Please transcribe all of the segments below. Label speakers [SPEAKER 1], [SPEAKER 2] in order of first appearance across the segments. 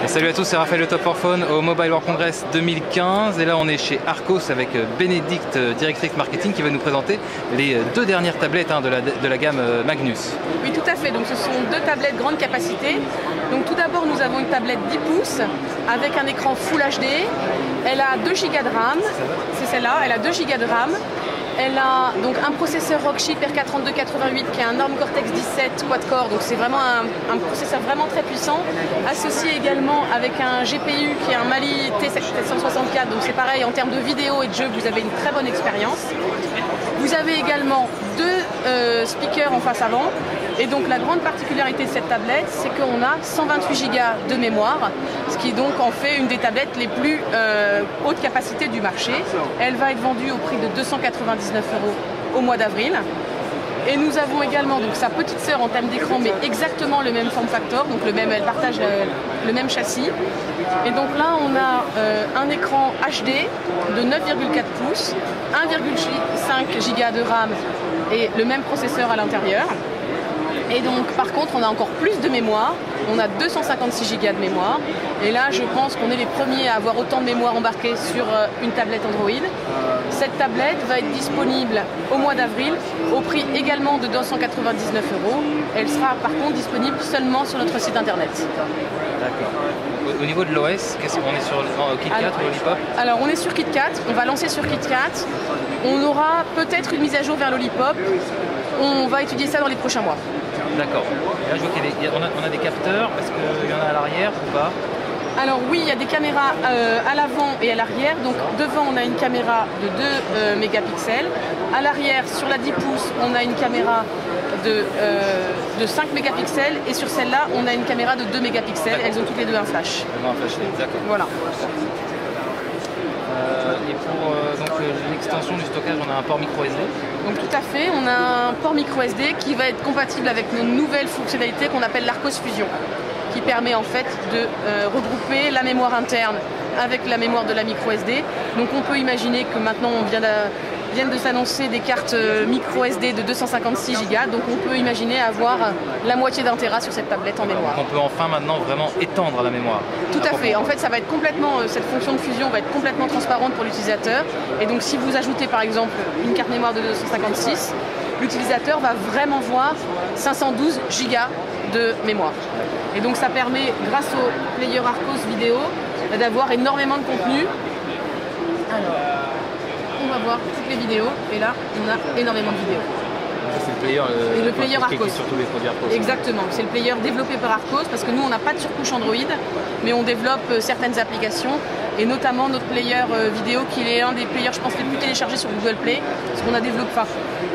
[SPEAKER 1] Salut à tous, c'est Raphaël de Top 4 Phone au Mobile World Congress 2015 et là on est chez Archos avec Bénédicte, directrice marketing, qui va nous présenter les deux dernières tablettes de la gamme Magnus.
[SPEAKER 2] Oui, tout à fait, donc ce sont deux tablettes grande capacité. Donc tout d'abord nous avons une tablette 10 pouces avec un écran Full HD, elle a 2 Go de RAM, c'est celle-là, elle a 2 Go de RAM. Elle a donc un processeur Rockchip RK3288 qui est un ARM Cortex 17 quad-core, donc c'est vraiment un processeur vraiment très puissant, associé également avec un GPU qui est un Mali T764, donc c'est pareil en termes de vidéo et de jeu, vous avez une très bonne expérience. Vous avez également deux speakers en face avant. Et donc la grande particularité de cette tablette, c'est qu'on a 128 Go de mémoire, ce qui donc en fait une des tablettes les plus haute capacité du marché. Elle va être vendue au prix de 299 € au mois d'avril. Et nous avons également donc sa petite sœur en termes d'écran, mais exactement le même form factor, donc elle partage le même châssis. Et donc là, on a un écran HD de 9,4 pouces, 1,5 Go de RAM et le même processeur à l'intérieur. Et donc par contre on a encore plus de mémoire, on a 256 Go de mémoire et là je pense qu'on est les premiers à avoir autant de mémoire embarquée sur une tablette Android. Cette tablette va être disponible au mois d'avril au prix également de 299 €. Elle sera par contre disponible seulement sur notre site internet.
[SPEAKER 1] D'accord. Au niveau de l'OS, qu'est-ce qu'on est sur KitKat ou Lollipop?
[SPEAKER 2] Alors on est sur KitKat, on va lancer sur KitKat. On aura peut-être une mise à jour vers Lollipop. On va étudier ça dans les prochains mois.
[SPEAKER 1] D'accord. Là, je vois qu'on a des capteurs, est-ce qu'il y en a à l'arrière ou pas?
[SPEAKER 2] Alors oui, il y a des caméras à l'avant et à l'arrière. Donc devant, on a une caméra de 2 mégapixels. À l'arrière, sur la 10 pouces, on a une caméra de 5 mégapixels. Et sur celle-là, on a une caméra de 2 mégapixels. Elles ont toutes les deux un flash.
[SPEAKER 1] Un flash, d'accord.
[SPEAKER 2] Voilà.
[SPEAKER 1] Et pour l'extension du stockage, on a un port micro SD.
[SPEAKER 2] Donc tout à fait, on a un port micro SD qui va être compatible avec nos nouvelles fonctionnalités qu'on appelle l'Archos Fusion, qui permet en fait de regrouper la mémoire interne avec la mémoire de la micro SD. Donc on peut imaginer que maintenant on vient de s'annoncer des cartes micro SD de 256 Go, donc on peut imaginer avoir la moitié d'un Tera sur cette tablette en mémoire.
[SPEAKER 1] Donc on peut enfin maintenant vraiment étendre la mémoire.
[SPEAKER 2] Tout à fait, en fait ça va être complètement, cette fonction de fusion va être complètement transparente pour l'utilisateur, et donc si vous ajoutez par exemple une carte mémoire de 256, l'utilisateur va vraiment voir 512 Go de mémoire. Et donc ça permet, grâce au player Archos vidéo, d'avoir énormément de contenu. Alors, on va voir toutes les vidéos et là on a énormément de vidéos.
[SPEAKER 1] C'est
[SPEAKER 2] le player Archos.
[SPEAKER 1] Sur tous les produits Archos.
[SPEAKER 2] Exactement, c'est le player développé par Archos parce que nous on n'a pas de surcouche Android, mais on développe certaines applications et notamment notre player vidéo qui est un des players je pense les plus téléchargés sur Google Play, parce qu'on a développé,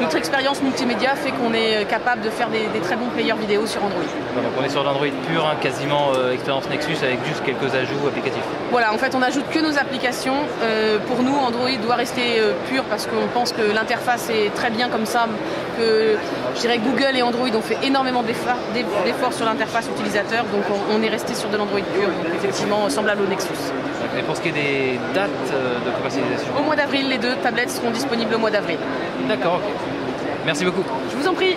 [SPEAKER 2] notre expérience multimédia fait qu'on est capable de faire des très bons players vidéo sur Android.
[SPEAKER 1] Donc on est sur l'Android pur, quasiment expérience Nexus avec juste quelques ajouts applicatifs.
[SPEAKER 2] Voilà, en fait on ajoute que nos applications. Pour nous Android doit rester pur parce qu'on pense que l'interface est très bien comme ça, que je dirais Google et Android ont fait énormément d'efforts sur l'interface utilisateur, donc on est resté sur de l'Android pur, donc effectivement semblable au Nexus.
[SPEAKER 1] Et pour ce qui est des dates de commercialisation?
[SPEAKER 2] Au mois d'avril, les deux tablettes seront disponibles au mois d'avril.
[SPEAKER 1] D'accord, ok. Merci beaucoup.
[SPEAKER 2] Je vous en prie.